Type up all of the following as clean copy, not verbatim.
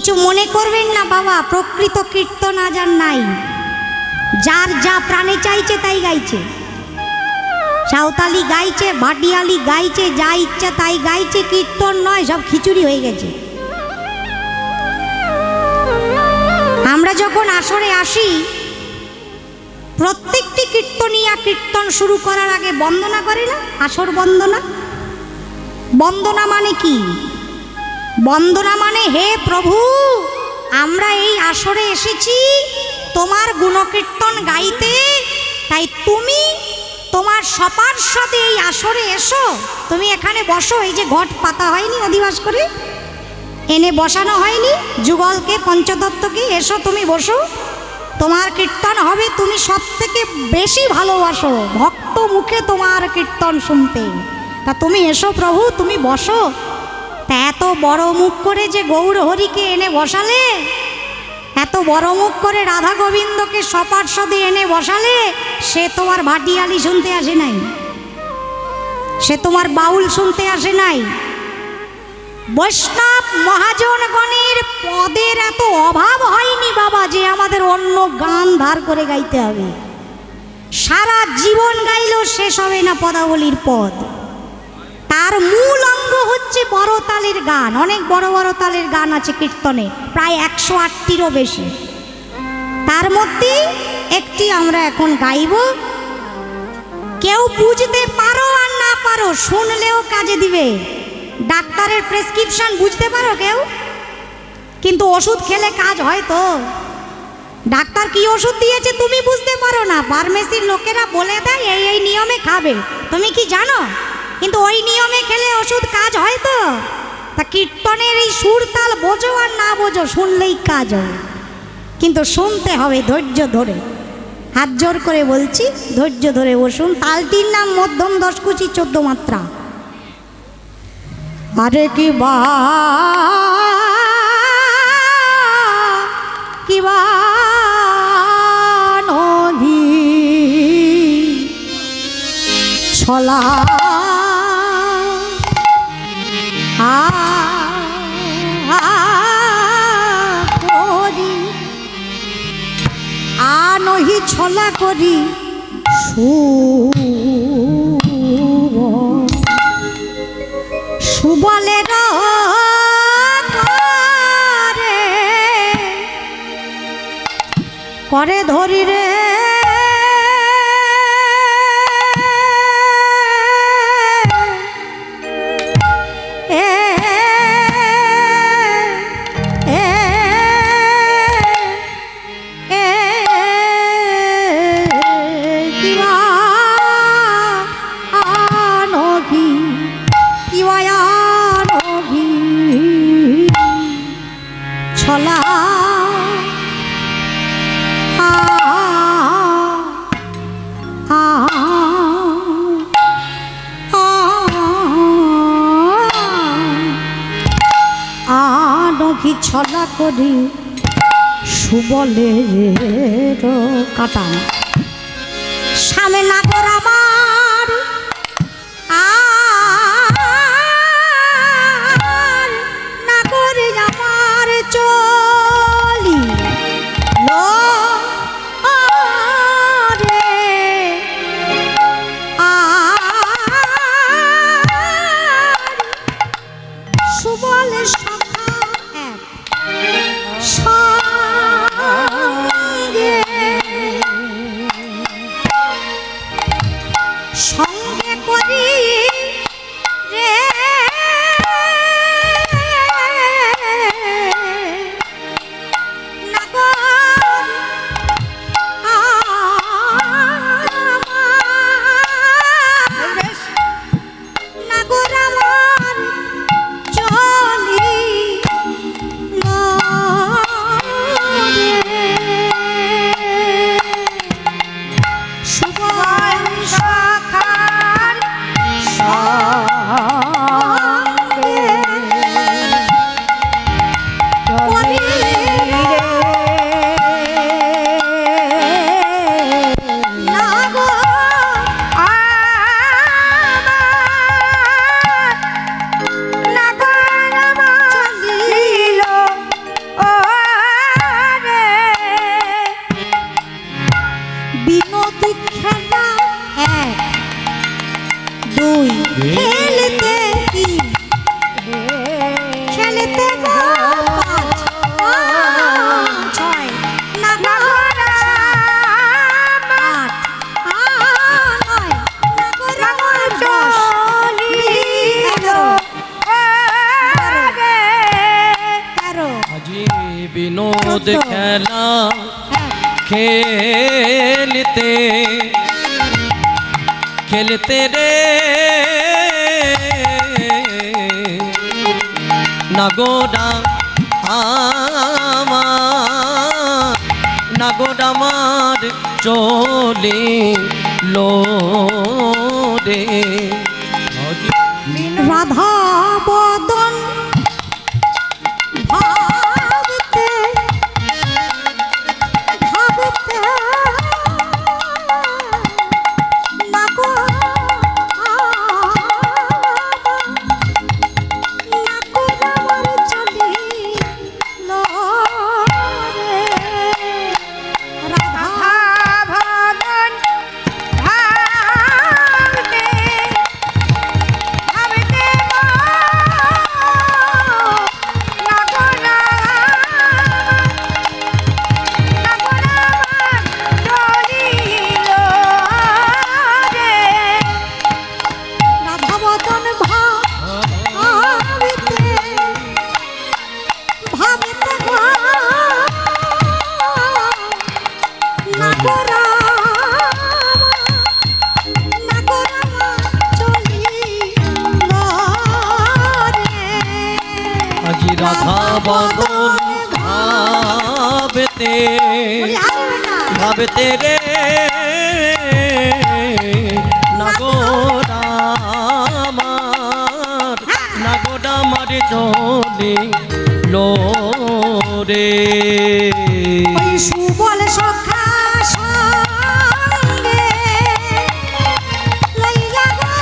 কিছু মনে করবেন না বাবা, প্রকৃত কীর্তন আজ আর নাই। যার যা প্রাণে চাইছে তাই গাইছে, সাঁওতালি গাইছে, ভাটিয়ালি গাইছে, যা ইচ্ছা তাই গাইছে, কীর্তন নয়, সব খিচুড়ি হয়ে গেছে। আমরা যখন আসরে আসি, প্রত্যেকটি কীর্তনিয়া কীর্তন শুরু করার আগে বন্দনা করে না? আসর বন্দনা। বন্দনা মানে কি? বন্দনা মানে হে প্রভু, আমরা এই আসরে এসেছি তোমার গুণকীর্তন গাইতে, তাই তুমি তোমার সপার্ষদে এই আসরে এসো, তুমি এখানে বসো। এই যে ঘট পাতা হয়নি অধিবাস করে, এনে বসানো হয়নি যুগলকে, পঞ্চদত্তকে, এসো তুমি বসো, তোমার কীর্তন হবে, তুমি সব থেকে বেশি ভালোবাসো ভক্ত মুখে তোমার কীর্তন শুনতে, তা তুমি এসো প্রভু, তুমি বসো। তা এত বড় মুখ করে যে গৌর হরিকে এনে বসালে, এত বড় মুখ করে রাধা গোবিন্দকে সপার্ষদে এনে বসালে, সে তোমার ভাটিয়ালি শুনতে আসে নাই, সে তোমার বাউল শুনতে আসে নাই। বৈষ্ণব মহাজনগণের পদের এত অভাব হয়নি বাবা যে আমাদের অন্য গান ধার করে গাইতে হবে। সারা জীবন গাইলেও শেষ হবে না পদাবলীর পদ। তার মূল অঙ্গ হচ্ছে বড় তালের গান। অনেক বড় বড় তালের গান আছে কীর্তনে, প্রায় 108টিরও বেশি। তার মধ্যে একটি আমরা এখন গাইব। কেউ বুঝতে পারো আর না পারো, শুনলেও কাজে দিবে। ডাক্তারের প্রেসক্রিপশন বুঝতে পারো কেউ, কিন্তু ওষুধ খেলে কাজ হয় তো? ডাক্তার কি ওষুধ দিয়েছে তুমি বুঝতে পারো না, ফার্মেসির লোকেরা বলে দেয় এই এই নিয়মে খাবে, তুমি কি জানো? কিন্তু ওই নিয়মে খেলে ওষুধ কাজ হয় তো? তা কীর্তনের এই সুর তাল বোঝো আর না বোঝো, শুনলেই কাজ হবে, কিন্তু শুনতে হবে ধৈর্য ধরে। হাত জোর করে বলছি, ধৈর্য ধরে বসুন। তালটির নাম মধ্যম দশকুচি 14 মাত্রা। আরে কিবা কিবা নহি ছলা করি, আনহি ছলা করি সুবলের করে ধরি রে ছলা আনহি ছলা করি সুবলের কাটা সামনে নাগর আমার নাগর আমার চলি লো রে সুবলের সখা এক সঙ্গে বিনোদ খেলা খেলতে খেলতে রে নাগোডা আমার চলিল রে। রাধা বদন ভাবতে ভাবতে নাগো আমার চলিল রে। রাধা বদন ভাবতে ভাবতে আজি রাধা বদন ভাবতে ভাবতে রে নাগোডা আমার চলিল রে। সুবল সখা সঙ্গে লইয়া গো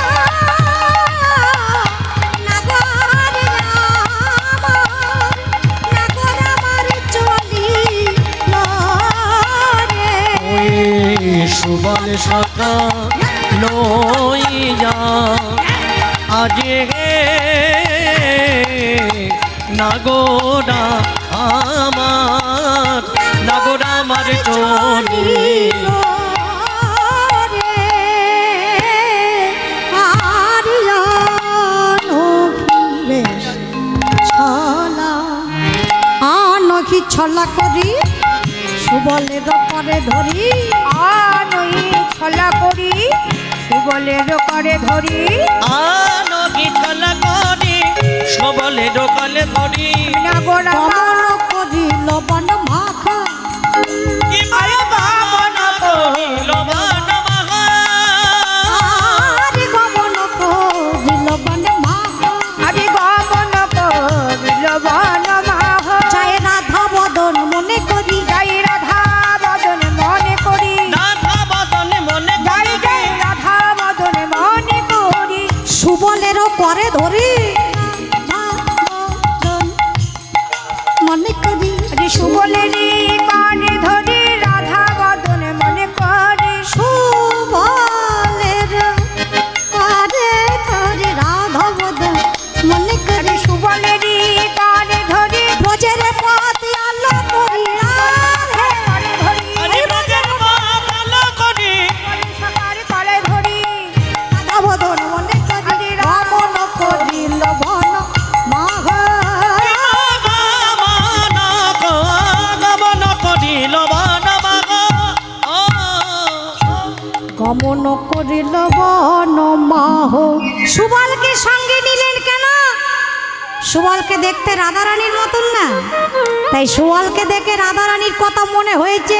নাগর আমার চলিল রে। ওই সুবল সখা লইয়া আজে নাগোডা আমার চলিল রে। আরিয়ানো বেশ ছলা আনকি ছলা করি সুবলের পরে ধরি আনই ছলা করি সুবলের করে ধরি আনকি ছলা করি সুবলের কলে ধরি নাগোডা গমন করি লবণ মাখা আরে বামন কহিল বন মহা আরে গমন করি লবণ মাখা আরে গমন করিল বন মাহ চায় রাধা বদন মনে করি যাই রাধা বদন মনে করি রাধা বদন মনে যাই যাই রাধা বদন মনে করি সুবলেরও করে ধরি মনে করি আরে সুবলেরই কানে ধরি রাধা বদন মনে করি সুবলের করে ধরি রাধা বদন মনে করি সুবলেরই কানে ধরি ব্রজের পথ আলো করি রাধে করে ধরি আরে ব্রজের পথ আলো করি সকার কলে ধরি রাধা বদন মনে করি গমন করি লবণ মাহ গমন করিল বন মহা গমন করিল বন মাহ। সুবলকে সঙ্গে নিলেন কেন? সুবলকে দেখতে রাধারানীর মতন না, তাই সুবলকে দেখে রাধারানীর কথা মনে হয়েছে।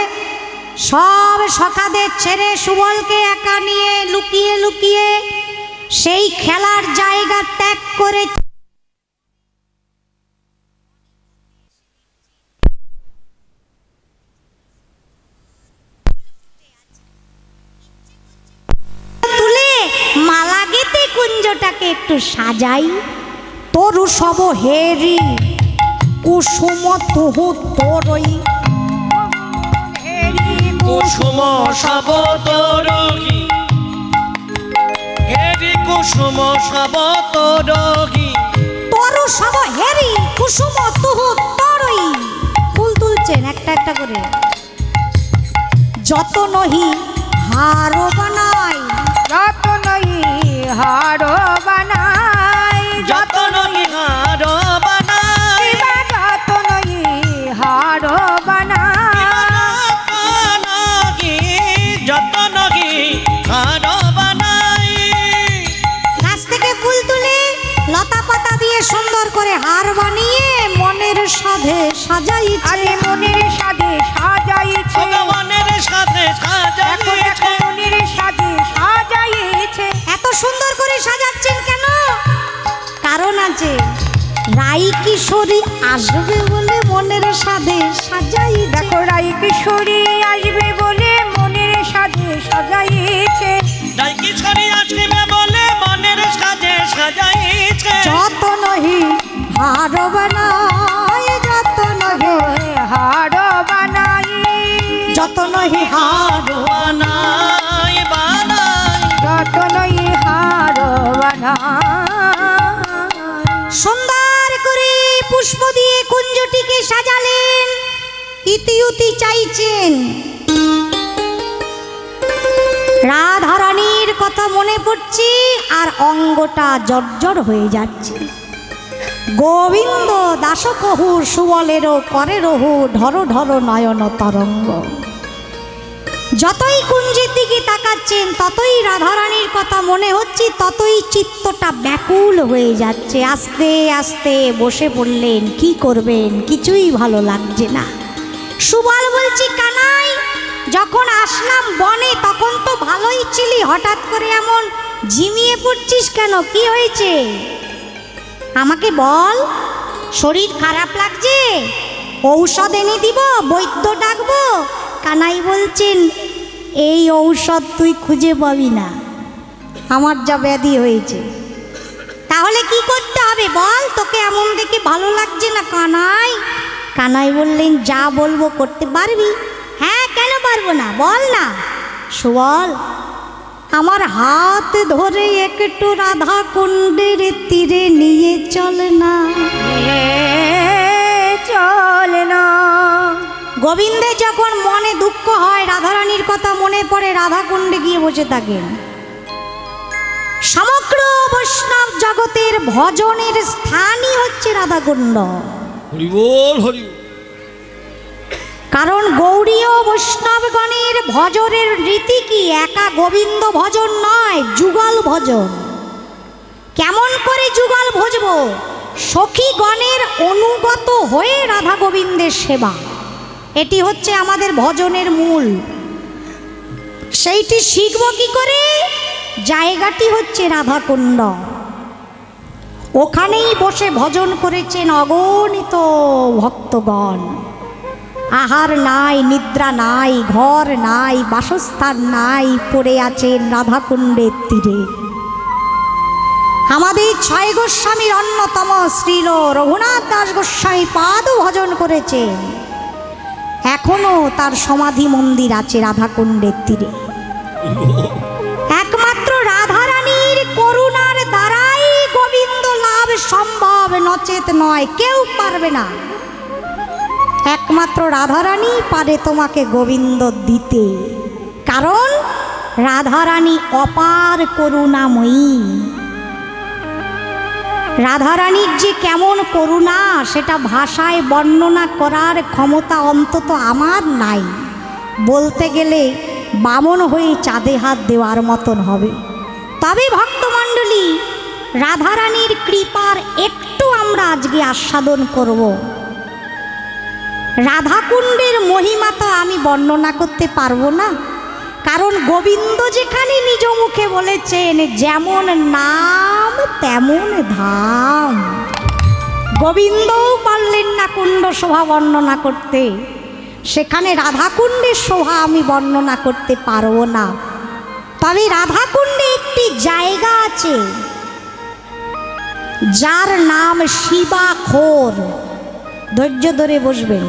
সব সখাদের ছেড়ে সুবলকে একা নিয়ে লুকিয়ে লুকিয়ে সেই খেলার জায়গা ত্যাগ করে তুলে মালা গেতে কুঞ্জটাকে একটু সাজাই। তরু সব হেরি কুসুম তুহু তোরই কুসুম সব তোরগি হেরি কুসুম সব তোরগি তরু সব হেরি কুসুম তুহু তোরই। ফুল তুলছেন একটা একটা করে। যত নহি হার বানাই যত নই হার বানাই যত নহি হার বানাই যত নই হার সাধে সাজাইছে আরে মনের সাজে সাজাইছে ভগবানের সাথে দেখো দেখো সাজাইছে মনের সাজে সাজাইছে এত সুন্দর করে সাজাচ্ছেন কেন? কারণ আছে, রাই কিশোরী আসবে বলে মনের সাধে সাজাইছে। দেখো রাই কিশোরী আসবে বলে মনের সাজে সাজাইছে রাই কিশোরী আসবে বলে মনের সাথে সাজাইছে যত নহি হার বানায়, যত নহি হার বানাই যত নহি হার বানাই বানাই যতনই হার বানাই সুন্দর করে পুষ্প দিয়ে কুঞ্জটিকে সাজালেন, ইতিউতি চাইছেন। রাধারানীর কথা মনে পড়ছে আর অঙ্গটা জর্জর হয়ে যাচ্ছে। গোবিন্দ দাস কহু সুবলেরও করে রহু ঢর ঢর নয়ন তরঙ্গ। যতই কুঞ্জের দিকে তাকাচ্ছেন ততই রাধারানীর কথা মনে হচ্ছে, ততই চিত্তটা ব্যাকুল হয়ে যাচ্ছে। আস্তে আস্তে বসে পড়লেন, কি করবেন কিছুই ভালো লাগছে না। সুবল বলছি, কানাই যখন আসলাম বনে তখন তো ভালোই ছিলি, হঠাৎ করে এমন ঝিমিয়ে পড়ছিস কেন, কি হয়েছে আমাকে বল? শরীর খারাপ লাগছে? ঔষধ এনে দিব, বৈদ্য ডাকবো? কানাই বলছেন, এই ঔষধ তুই খুঁজে পাবি না, আমার যা ব্যাধি হয়েছে। তাহলে কি করতে হবে বল? তোকে এমন দেখে ভালো লাগছে না কানাই। কানাই বললেন, যা বলবো করতে পারবি? হ্যাঁ, কেন পারবো না, বল না। সুবল, আমার হাত ধরে একটু রাধা কুণ্ডের তীরে নিয়ে চল না। চল না গোবিন্দের যখন মনে দুঃখ হয়, রাধারানীর কথা মনে পড়ে, রাধা কুণ্ডে গিয়ে বসে থাকেন। সমগ্র বৈষ্ণব জগতের ভজনের স্থানই হচ্ছে রাধাকুণ্ড। হরি বল হরি বল। কারণ গৌড়ীয় বৈষ্ণবগণের ভজনের রীতি কি, একা গোবিন্দ ভজন নয়, যুগল ভজন। কেমন করে যুগল ভজবো? সখীগণের অনুগত হয়ে রাধা গোবিন্দের সেবা, এটি হচ্ছে আমাদের ভজনের মূল। সেইটি শিখব কি করে? জায়গাটি হচ্ছে রাধাকুণ্ড। ওখানেই বসে ভজন করেছেন অগণিত ভক্তগণ। আহার নাই, নিদ্রা নাই, ঘর নাই, বাসস্থান নাই, পড়ে আছেন রাধাকুণ্ডের তীরে। আমাদের ছয় গোস্বামীর অন্যতম শ্রীল রঘুনাথ দাস গোস্বামী পাদ ভজন করেছেন। এখনো তার সমাধি মন্দির আছে রাধাকুণ্ডের তীরে। একমাত্র রাধারানীর করুণার দ্বারাই গোবিন্দ লাভ সম্ভব, নচেত নয়, কেউ পারবে না। একমাত্র রাধারানী পারে তোমাকে গোবিন্দ দিতে, কারণ রাধারানী অপার করুণাময়ী। রাধারানীর যে কেমন করুণা সেটা ভাষায় বর্ণনা করার ক্ষমতা অন্তত আমার নাই। বলতে গেলে বামন হয়ে চাঁদে হাত দেওয়ার মতন হবে। তবে ভক্তমণ্ডলী, রাধারানীর কৃপার একটু আমরা আজকে আস্বাদন করব। রাধাকুণ্ডের মহিমা তো আমি বর্ণনা করতে পারবো না, কারণ গোবিন্দ যেখানে নিজ মুখে বলেছেন, যেমন নাম তেমন ধাম। গোবিন্দও পারলেন না কুণ্ড শোভা বর্ণনা করতে, সেখানে রাধাকুণ্ডের শোভা আমি বর্ণনা করতে পারবো না। তবে রাধাকুণ্ডে একটি জায়গা আছে যার নাম শিবাখোর। ধৈর্য ধরে বসবেন,